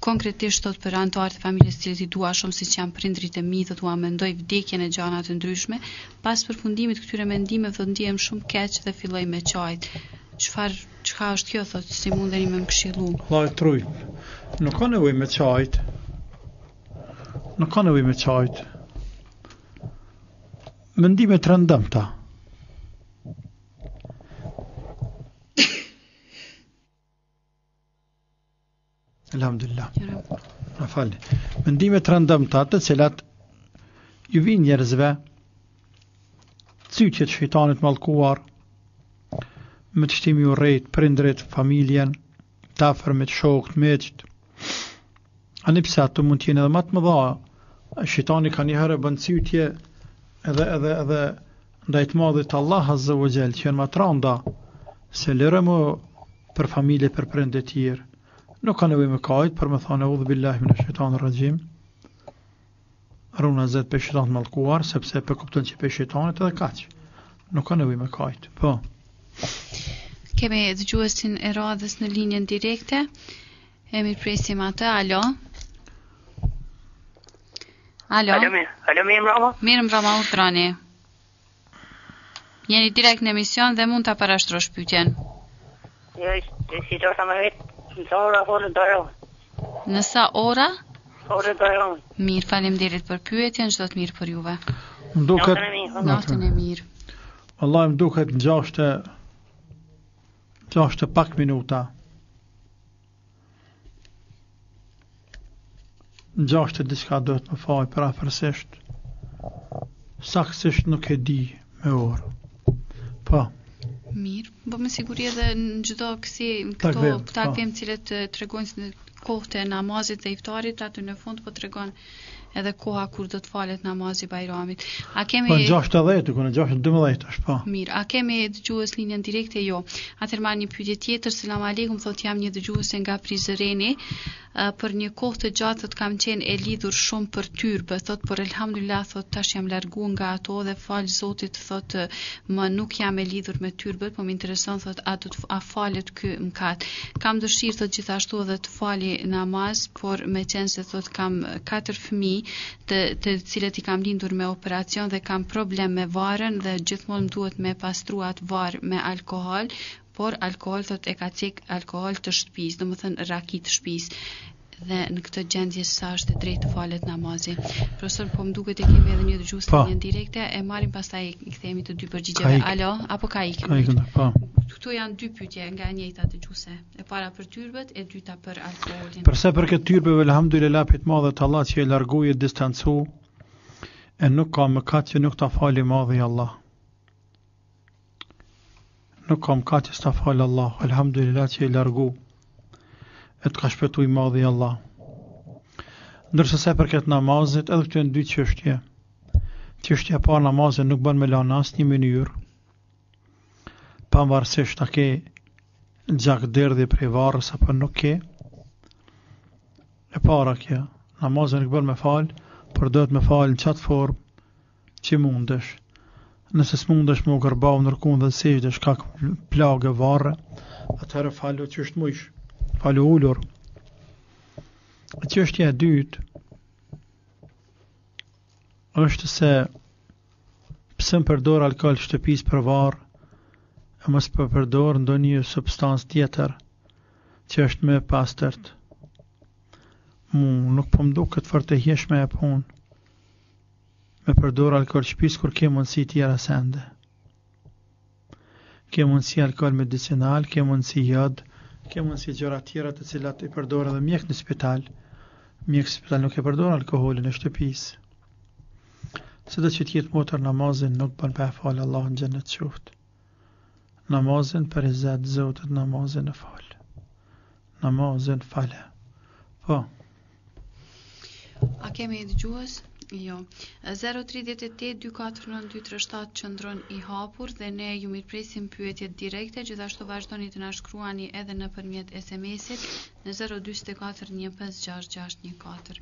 konkretisht thotë për anëtarët e familjes të cilët i dua shumë siç janë prindrit e mi, thotë ua mendoj vdekjen e gjëra të ndryshme, pas përfundimit këtyre mendimeve thotë ndihem shumë keq dhe filloj me qajt. Çka është kjo thotë, si mundeni më këshillu? Vllai truj. Nuk ka nevojë me qajt. Nuk ka nevojë me qajt. Mendime të rëndëmta. Alhamdulillah. Na falni. Mendime të rëndëmta të cilat ju vijnë njerëzve, cyqjet e shejtanit mallkuar, me të shtimi urrejt, prindrit, familjen, të afërmit, shokët, miqt. Ani pse ato mund të jenë edhe më të mëdha. Shejtani ka një herë bën cytje edhe ndaj të madhit Allah Azza wa Jall, që janë më të rënda se lërëmë për familje, për prindë të tjerë. Nuk ka nevojë me kajt për me thonë udhë billahi minash shaitanir rajim. Runa zet për shejtan mallkuar, sepse për kupton që për shejtanit edhe kaq. Nuk ka nevojë me kajt. Po. Kemi dëgjuesin e radhës në linjën direkte. E mirëpresim atë. Alo. Alo. Alo, mirëmbrëma. Mirëmbrëma, urdhroni. Jeni direkt në emision dhe mund ta parashtrosh pyetjen. Jo, si do të më vetë, në sa ora folë dorë. Në sa ora? Folë dorë. Mirë, faleminderit për pyetjen, çdo të mirë për juve. Duket natën e mirë. Wallahi më duket 6 pak minuta. 6 diçka do të më faj për afërsisht. Saktësisht nuk e di me orë. Po. Mirë, po me siguri edhe në çdo këto takvim cilët tregojnë në kohët e namazit dhe iftarit, aty në fund po tregon edhe koha kur do të falet namazi Bajramit. A kemi Po 6:10, ku në 6:12 është po. Mirë, a kemi dëgjues linjën direkte? Jo. Atëherë marr një pyetje tjetër. Selam aleikum, thotë jam një dëgjuese nga Prizreni. Për një kohë të gjatë thotë kam qenë e lidhur shumë për tyrbë, thotë por elhamdulillah thotë tash jam larguar nga ato dhe fal Zotit thotë më nuk jam e lidhur me tyrbët, po më intereson thotë a falet ky mëkat. Kam dëshirë thotë gjithashtu edhe të fali namaz, por meqense thotë kam 4 fëmijë të cilët i kam lindur me operacion dhe kam problem me varën dhe gjithmonë duhet me pastruat varë me alkohol, por alkohol thot e ka cek alkohol të shtëpisë, domethënë raki të shtëpisë. Dhe në këtë gjendje sa është e drejtë të falet namazi. Profesor, po më duket e kemi edhe një dëgjues në linjën direkte, e marrim pastaj i kthehemi të dy përgjigjeve. Alo, apo ka ikën? Ka ikën, po. Këtu janë dy pyetje nga e njëjta dëgjuese. E para për tyrbet, e dyta për alkoolin. Përse për këtë tyrbeve, alhamdulillah, pit madhe të Allah që e largoi e distancu, e nuk ka mëkat që nuk ta fali madhi Allah. Nuk ka mëkat që s'ta fali Allah, alhamdulillah që e largu. E të ka shpëtuj madhi Allah. Ndërsa se për këtë namazit, edhe këtë në dy çështje. Çështja e parë, namazin nuk bën me lanë asnjë mënyrë. Pavarësisht a ke gjakderdhje prej varrës apo nuk ke. E para kjo, namazin nuk bën me fal, por duhet me fal në qatë formë që mundesh. Nëse s'mundesh me u gërbau në rukun dhe sejdë, shkak plagë varre, atëherë falu që është mujsh, falu ullur. Çështja e dytë është se pse më përdor alkool shtëpis për varë, e mos përdor ndonjë substancë tjetër që është më pastërt. Nuk po më duket fort e hieshme e punë me përdor alkool shtëpis kur ke mundësi tjera sende. Ke mundësi alkool medicinal, ke mundësi jod, ke mundësi gjëra tjera të cilat i përdor edhe mjek në spital. Mjek në spital nuk e përdor alkoolin e shtëpis. Se do që t'jetë motër namazin nuk bën pa e falë Allah në gjennet qoftë. Namazin për i zetë zotet, namazin e falë. Namazin falë. Po. A kemi dëgjues? Jo. 038-249-237 qëndron i hapur dhe ne ju mirëpresim pyetjet direkte, gjithashtu vazhdoni të na shkruani edhe nëpërmjet SMS-it në 024156614.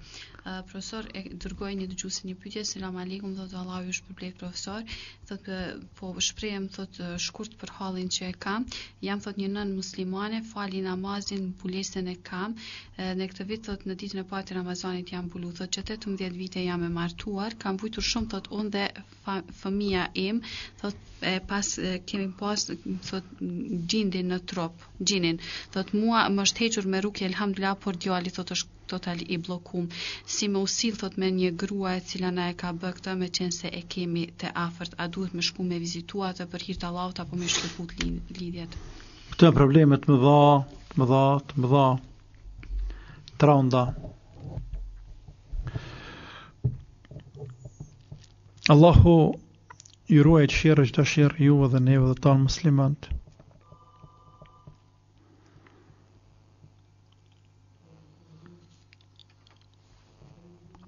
Profesor e dërgoi një dëgjues një pyetje. Selam aleikum, thotë Allahu ju shpërblet profesor. Thotë po shprehem thotë shkurt për hallin që e kam. Jam thotë një nën muslimane, fali namazin, mbulesën e kam. Në këtë vit thotë në ditën e parë të Ramazanit jam mbulu, thotë që 18 vite jam e martuar, kam vujtur shumë thotë unë dhe fëmia im, thotë pas kemi pas thotë gjindin në trop, gjinin. Thotë mua më është hequr me rukje elhamdulillah, por djali thotë është total i bllokum. Si më usil thot me një grua e cila na e ka bë këtë, me qenë se e kemi të afërt, a duhet me shku me vizitua atë për hir të Allahut apo me shkëput lidhjet? Këto janë probleme të mëdha, të rënda. Allahu ju ruaj çfarë çdo sherr juve dhe neve dhe ta muslimanët.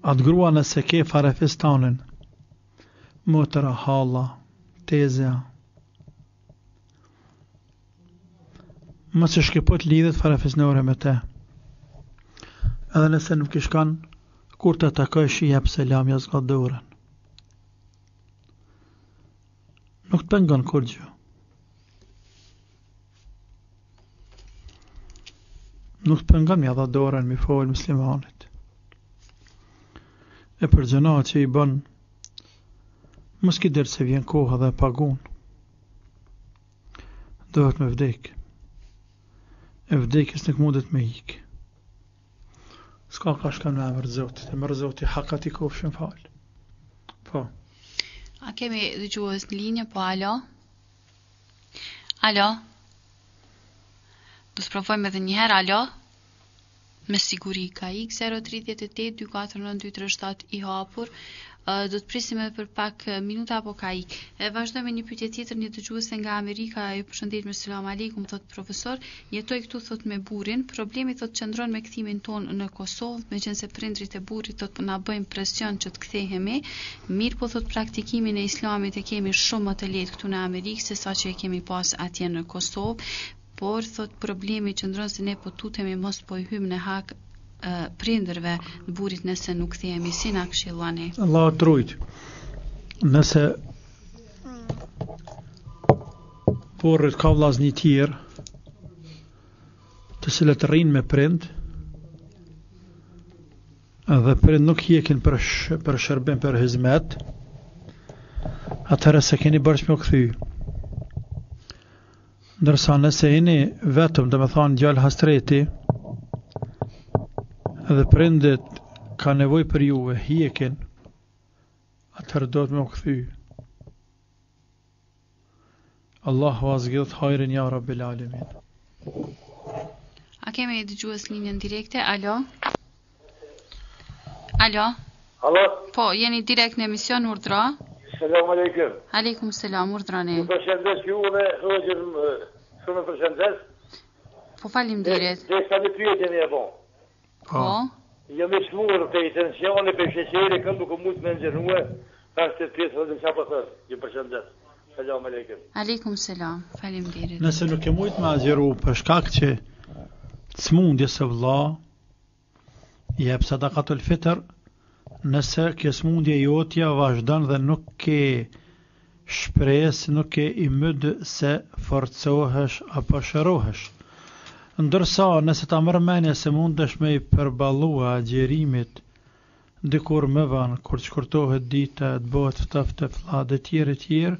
Atë grua nëse ke farefistanin, motëra, halla, tezja, më që shkipot lidhet farefisnore me te. Edhe nëse nuk i shkan, kur të takojsh i jep selam jazga dorën. Nuk të pengon kur gjë. Nuk të pengon mi adha dorën mi folë muslimanit. E për gjëna që i bën, mos ki dërë se vjen koha dhe pagun. Dohet me vdek. E vdekjes nuk mundet me ik. S'ka ka shkan me emër Zotit, e mërë Zotit hakat i kofshën falë. Po. A kemi dëgjues në linje, po alo? Alo? Do të provojmë edhe një herë, alo? Me siguri ka ik 038-249-237 i hapur. Do të prisim edhe për pak minuta apo ka ik. Vazhdojmë me një pyetje tjetër, një dëgjuese nga Amerika, ju përshëndet me selam aleikum, thot profesor, jetoj këtu thot me burrin, problemi thot qëndron me kthimin ton në Kosovë, meqense prindrit e burrit thot na bëjmë presion që të kthehemi, mirë po thot praktikimin e islamit e kemi shumë më të lehtë këtu në Amerikë se sa që e kemi pas atje në Kosovë, por thot problemi qëndron se ne po tutemi mos po i hymë në hak prindërve të burrit nëse nuk kthehemi, si na këshilloni? Allah të rujt. Nëse porrit ka vllazni tjerë të cilët rrinë me prind, dhe prind nuk hjekin për shërbim për hizmet, atëherë se keni bërsh me u kthy. Ndërsa nëse jeni vetëm, dhe me thonë gjallë hastreti, dhe prindet ka nevoj për juve, hjekin, atëherë do të me u kthy. Allahu azgjith hajrin ja Rabbil Alamin. A kemi dëgjues linjën direkte? Alo? Alo? Alo? Po, jeni direkt në emision, urdhra? Selam aleikum. Aleikum selam, urdhrani. Ju përshëndes ju dhe hoqën shumë përshëndes. Po faleminderit. Dhe sa një pyetje më e bon. Po? Jam i smurë për tensioni, për sheqeri, kam duke mund me nxjerrua, pas të pjesë dhe çfarë thos. Ju përshëndes. Selam aleikum. Aleikum selam. Faleminderit. Nëse nuk e mujt me agjeru për shkak që smundje së vëlla, jep sadakatul fitr nëse kjo smundje jotja vazhdon dhe nuk ke shpresë, nuk ke imëd se forcohesh apo shërohesh. Ndërsa nëse ta merr mendje se mundesh me i përballua agjerimit dikur më vonë kur të shkurtohet dita, të bëhet ftoftë fllade tjerë,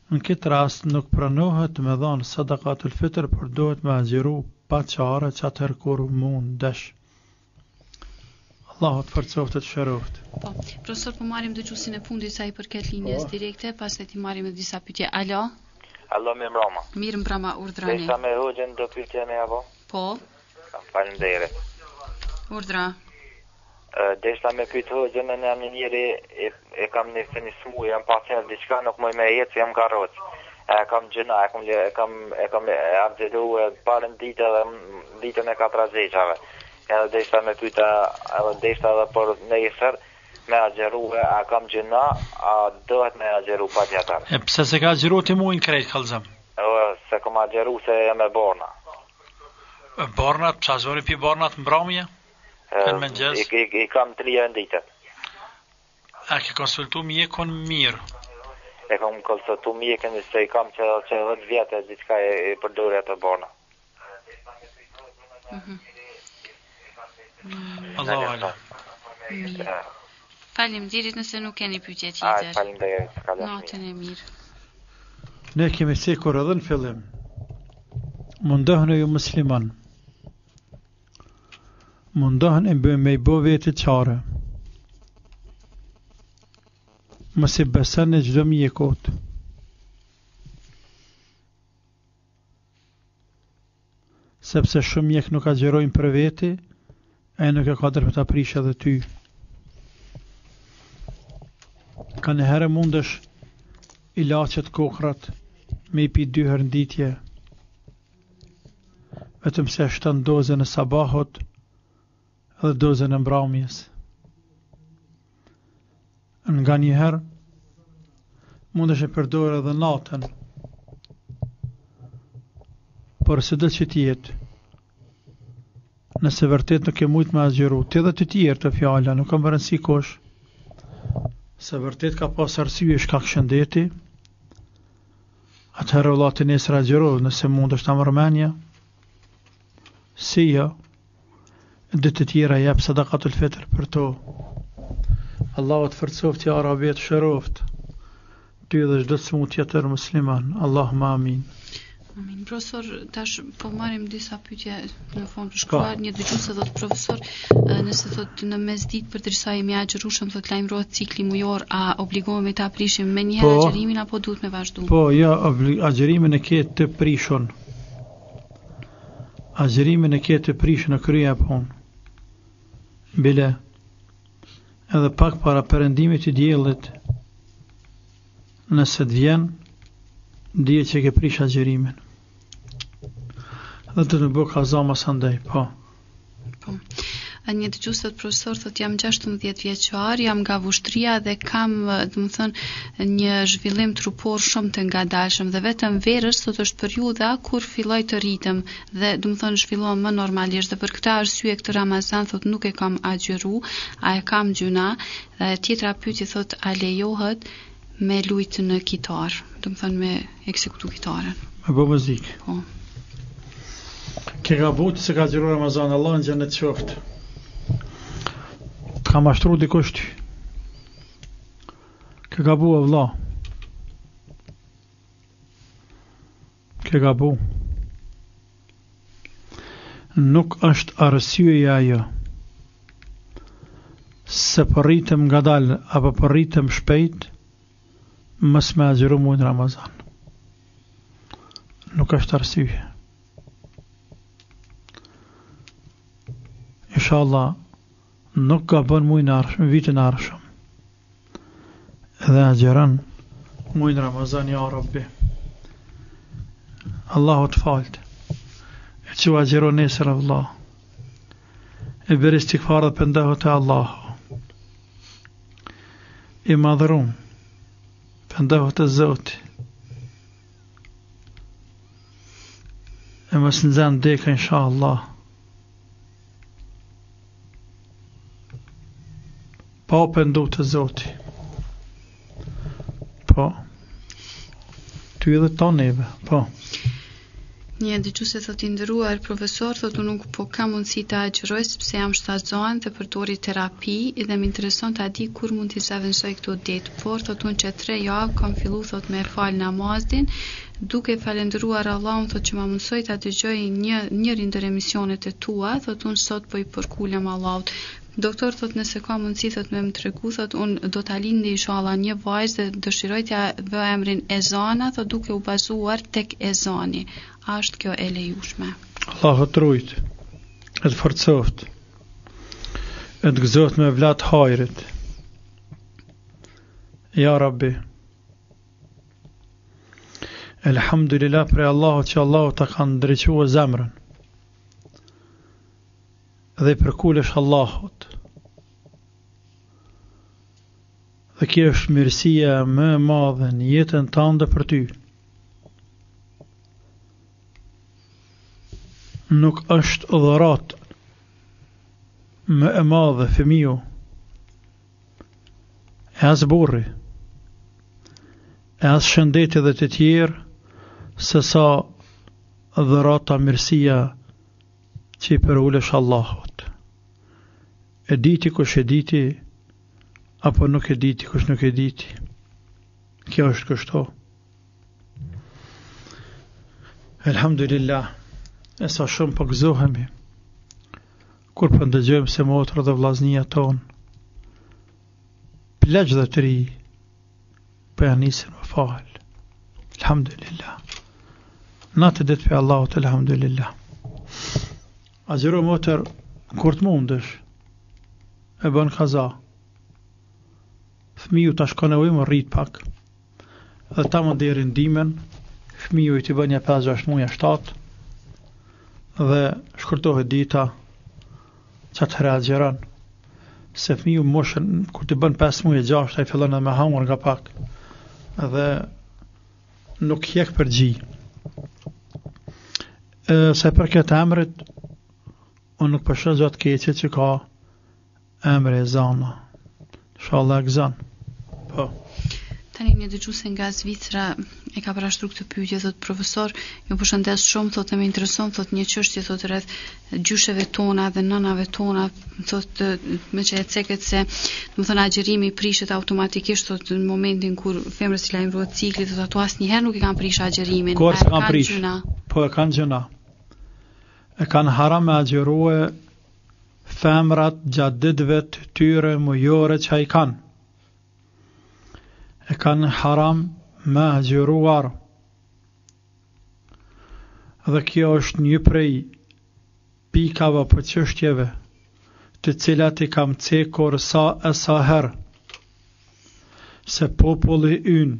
në këtë rast nuk pranohet me dhënë sadakatul fitr, por duhet me agjeru pa çare çatëherë kur mundesh. Allahu të forcoft të shëroft. Po, profesor, po marrim dëgjuesin e fundit sa i përket linjes direkte, pastaj ti marrim edhe disa pyetje. Alo? Alo, mirë mbrëma. Mirë mbrëma, urdhrani. Sa me hoxhën do pyetje me apo? Po. Faleminderit. Urdhra. Deshta me pyet hoxhën në një njëri e kam një smuj, jam pacient diçka nuk më jetë, jam karroc. E kam gjëna, e kam abdedu parën ditën e 4 zeqave. Edhe deshta me pyeta, edhe deshta edhe për nesër me agjeru, a kam gjëna, a dohet me agjeru pa tjetër. E pse se ka agjeru ti muin krejt kallzëm? Se kam agjeru se jam e borna. Bornat, psa zori pi bornat mbrëmje? I kam 3 ditë. A ke konsultu mjekun mirë? E kam konsultu mjekun se i kam që 10 vjetë diçka e përdore atë borna. Allahu ala. Faleminderit nëse nuk keni pyetje tjetër. Faleminderit. Natën e mirë. Ne kemi sikur edhe në fillim. Mundoheni ju musliman. Mundohen me i bo veti qare. Mos i besoni çdo mjekut. Sepse shumë mjek nuk agjerojnë për veti, e nuk e ka drejt ta prish edhe ty. Ka një herë mundesh ilaçet kokrat me i pi 2 herë në ditje. Vetëm se shton dozën e sabahut edhe dozën e mbrëmjes. Nga njëherë mundesh e përdorë edhe natën. Por se do që t'jetë, nëse vërtet nuk e mujt me agjeru, ti dhe të tjerë të fjalla, nuk kam rëndësi kush, se vërtet ka pas arsye shkak shëndeti, atëherë vëlla të nesër agjeru, nëse mund është ta mërmenja, si jo, dhe të tjera jep sadakatul fitr për to. Allahu të forcoft ja arabet shëroft, ty dhe çdo smut tjetër musliman. Allahumma amin. Amin. Profesor, tash po marrim disa pyetje në fund për shkruar. Një dëgjues thot profesor, nëse thot në mesditë përderisa jemi agjërueshëm thot lajmërohet cikli mujor, a obligohemi ta prishim me një herë agjërimin apo duhet me vazhdu? Po, ja, agjërimin e ke të prishun. Agjërimin e ke të prishun në krye punë. Bile edhe pak para perëndimit të diellit, nëse të vjen, dije që ke prish agjërimin. Dhe të në bëk kaza mas andaj, po. Një dëgjues thot profesor, thot jam 16 vjeçar, jam nga Vushtria dhe kam, një zhvillim trupor shumë të ngadalshëm dhe vetëm verës thot është periudha kur filloj të rritem dhe zhvillohem më normalisht dhe për këtë arsye këtë Ramazan thot nuk e kam agjëru, a e kam gjuna, dhe tjetra pyetje thot a lejohet me lujt në kitar, me ekzekutu kitaren. Me bo muzikë. Po. Ke gabuar se ka agjëruar Ramazan, Allah në xhenet qoftë. Ka mashtru dikush ty. Ke gabu e vlla. Ke gabu. Nuk është arsyeja ajo se përritëm nga dalë apo përritëm shpejt mos me agjëru muajin Ramazan. Nuk është arsye. Inshallah nuk ka bën muajin e ardhshëm, vitin e ardhshëm. Edhe agjeron muajin Ramazan, ja Rabbi. Allahu të falt. E që agjeron nesër Allah. E bëri istighfar dhe pendohu te Allahu. I madhërum. Pendohu te Zoti. E mos nxan deka inshallah. pa pendu të Zoti. Po. Ty edhe ta neve, po. Një dëgjuese thotë i nderuar profesor, thotë unë nuk po kam mundësi ta agjëroj sepse jam shtatzon të përdori terapi dhe më intereson ta di kur mund t'i zëvendësoj këto ditë. Por thotë unë që 3 javë kam fillu thotë me fal namazin, duke falendëruar Allahun thotë që ma mundsoi ta dëgjoj njërin ndër emisionet e tua, thotë unë sot po i përkulem Allahut. Doktor thotë nëse ka mundësi thotë me më tregu, thotë unë do ta lindi inshallah një vajzë dhe dëshiroj t'ja vë emrin Ezana, thotë duke u bazuar tek ezani. A është kjo e lejushme? Allahu të rujt, e të forcoft, e të gëzot me vlat hajrit. Ja Rabbi, elhamdulillah për Allahu që Allahu të kanë ndriqua zemrën dhe i përkulesh Allahut. Dhe kjo është mirësia më e madhe në jetën tënde për ty. Nuk është dhurat më e madhe fëmiu, e as burri, e as shëndeti dhe të tjerë, se sa dhurata mirësia që i përulesh Allahut. E diti kush e diti, apo nuk e diti kush nuk e diti. Kjo është kështu. Elhamdulillah, e sa shumë po gëzohemi kur po ndëgjojmë se motra dhe vllaznia tonë pleq dhe të ri po ja nisin me fal. Elhamdulillah. Natë ditë për Allahut, elhamdulillah. Agjëro motër kur të mundesh, e bën kaza. Fëmiu ta shkon e më rrit pak. Dhe ta më deri ndimen, fëmiu i t'i bën një 5-6 muja 7, dhe shkurtohet dita që të reagjeran. Se fëmiu moshën, kur t'i bën 5 muja 6, ai fillon edhe me hamur nga pak. Dhe nuk hjek përgji. Se për këtë emrit, unë nuk përshën gjatë keqe që ka emre e zana. Inshallah e gëzan. Po. Tani një dëgjuese nga Zvicra e ka parashtruar këtë pyetje, thotë profesor, ju përshëndes shumë, thotë më intereson thotë një çështje thotë rreth gjysheve tona dhe nënave tona, thotë me që e ceket se, domethënë agjërimi prishet automatikisht thotë në momentin kur femrës i lajmërohet cikli, thotë ato asnjëherë nuk i kanë prish agjërimin. Kur s'e kanë prish. Po e kanë gjëna. E kanë haram me agjërue femrat gjatë ditëve të tyre mujore që i kanë. E kanë haram me agjëruar. Dhe kjo është një prej pikave për çështjeve të cilat i kam cekur sa e sa herë, se populli ynë,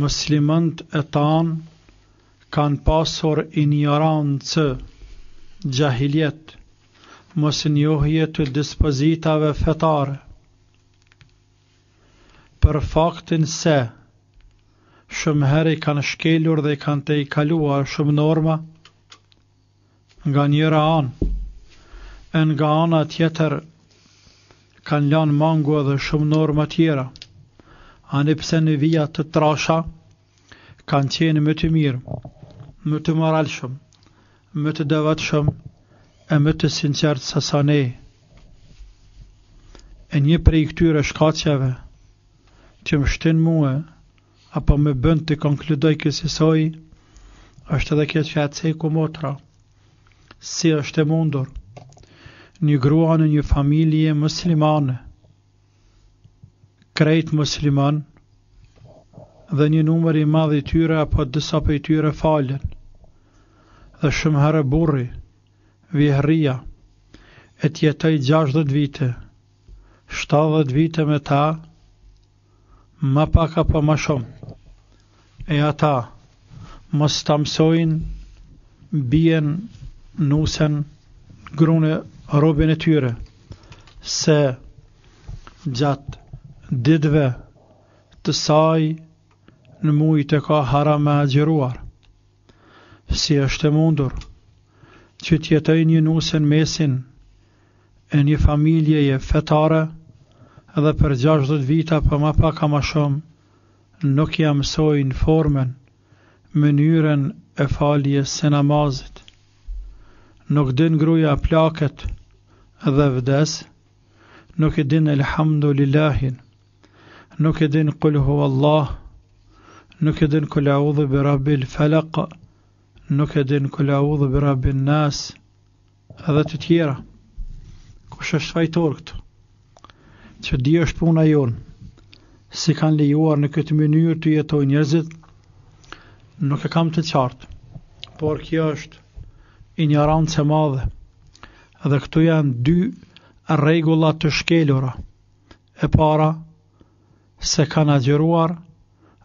muslimant e tanë, kanë pasur ignorancë, gjahiljet, mos njohje të dispozitave fetare, për faktin se shumë herë i kanë shkelur dhe i kanë të i kaluar shumë norma nga njëra anë, e nga ana tjetër kanë lanë mangu edhe shumë norma tjera, ani pse në vija të trasha kanë qenë më të mirë, më të moralshëm, më të devotshëm e më të sinqert se sa ne. E një prej këtyre shkaqeve që më shtin mua, apo më bën të konkludoj kësaj, është edhe kjo që e ceku motra. Si është e mundur një grua në një familje muslimane, krejt musliman, dhe një numër i madh i tyre apo disa prej tyre falen, dhe shumë herë burri, vjehria, e tjetoj 60 vite, 70 vite me ta, ma pak apo ma shumë, e ata mos ta mësojnë bien nusen grune robin e tyre, se gjatë ditëve të saj në mujt e ka haram me agjëruar. Si është e mundur që t'jetoj një nusen mesin e një familjeje fetare edhe për 60 vita për ma pak a ma shumë, nuk jam mësojnë formen, mënyrën e faljes së namazit. Nuk din gruja plaket dhe vdes, nuk e din elhamdulillahin, nuk e din qul huwa Allah, nuk e din kul a'udhu bi rabbil falaq, nuk e din kul a'udhu bi rabbin nas, edhe të tjera. Kush është fajtor këtu? Që di është puna jonë, si kanë lejuar në këtë mënyrë të jetojnë njerëzit, nuk e kam të qartë, por kjo është ignorancë e madhe, dhe këtu janë 2 rregulla të shkelura. E para, se kanë agjëruar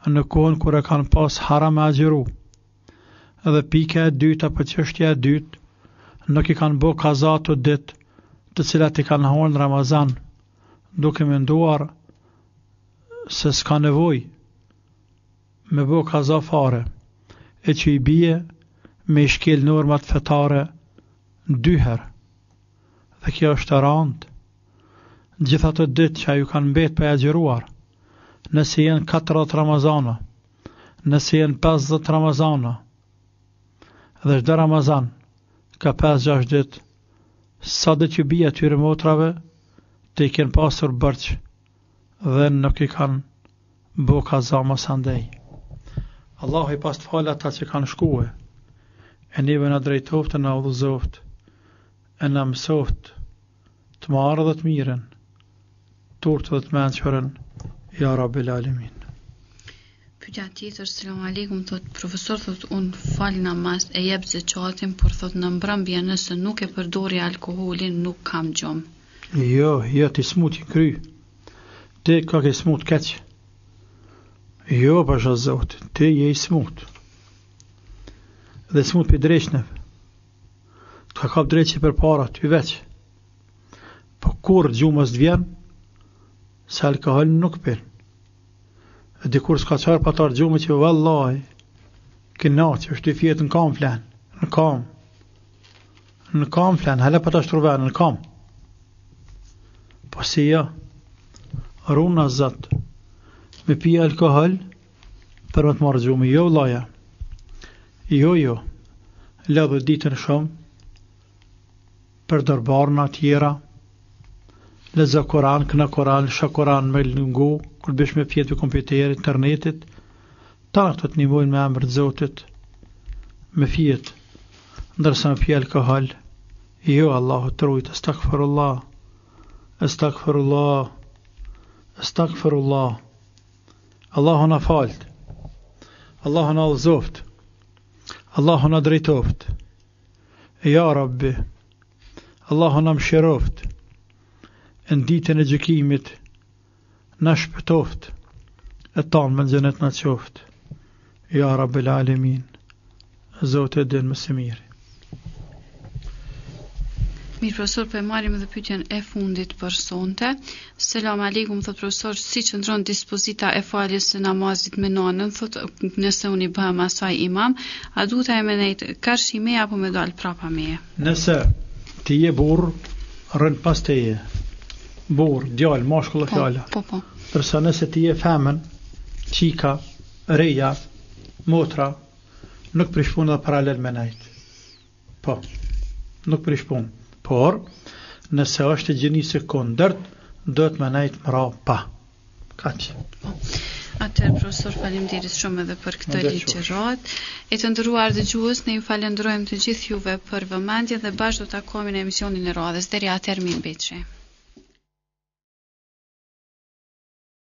në kohën kur e kanë pas haram e agjëru, dhe pika e dyta për çështja e dytë, nuk i kanë bë kaza të ditë të cilat i kanë hënë në Ramazan, duke menduar se s'ka nevojë me bë kaza fare, e që i bie me i shkel normat fetare 2 herë. Dhe kjo është e rëndë. Gjitha të ditë që ju kanë mbet për e agjëruar, nëse jenë 40 Ramazana, nëse jenë 50 Ramazana, dhe çdo Ramazan ka 5-6 ditë, sa dhe që bia tyre motrave, të i kënë pasur bërq, dhe nuk i kanë bo kaza mas andej. Allah i pas të falë ata që kanë shkue, e neve në drejtoft e në udhëzoft, e në mësoft, të marrë dhe të miren, turtë dhe të menqërën, ja Rabbil Alamin. Pyetja tjetër, selam aleikum, thot profesor, thot unë fal namaz e jep zekatin, por thot në mbrëmje nëse nuk e përdori alkoolin, nuk kam gjom. Jo, ti smut i kry. Ti ka ke smut keq. Jo, pasha Zotit, ti je i smut. Dhe smut për drejshnev. Të ka kap drejqi për para, ty veç. Po kur gjumës të vjen, se alkohol nuk për. E dikur s'ka qarë patar gjumë që vallaj, këna që është i fjetë në kam flen, në kam flen, hele pa ta shtruven, në kam. Po si ja, runa zat, me pija alkohol, për më të marrë gjumë, jo laja, jo, ledhë ditën shumë, për dërbarna tjera, lezë Koran, këna Koran, shë Koran me lëngu, kur bësh me fjetë për kompjuter, internetit, ta në këtë të nivojnë me emër të Zotit, me fjetë, ndërsa me pje alkohol, jo Allahu të rujtë, Astagfirullah, Allahu na falt, Allahu na udhëzoft, Allahu na drejtoft, ja Rabbi, Allahu na mëshiroft, në ditën e gjykimit, na shpëtoft, e tanë me në xhenet na qoft, ja Rabbil Alamin, Zotë e din më së miri. Mirë profesor, për marrim edhe pyetjen e fundit për sonte. Selam aleikum, thot profesor, si qëndron dispozita e faljes së namazit me nonën, thot nëse unë i bëhem asaj imam, a duhet e me nejtë karshi me apo me dal prapa me? Nëse ti je burr, rën pas te je. Burr, djalë, mashkull e fjala. Po. Përsa nëse ti je femën, qika, reja, motra, nuk prishpun dhe paralel me nejtë. Po, nuk prishpun. Por, nëse është gjenisë kundërt, do të më nejtë mëra pa. Kaq. Atëherë, profesor, faleminderit shumë edhe për këtë ligjërat. E të nderuar dëgjues, ne ju falenderojmë të gjithë juve për vëmendje dhe bashkë do të takohemi në emisionin e radhës. Deri atëherë, mirëmbëjtje.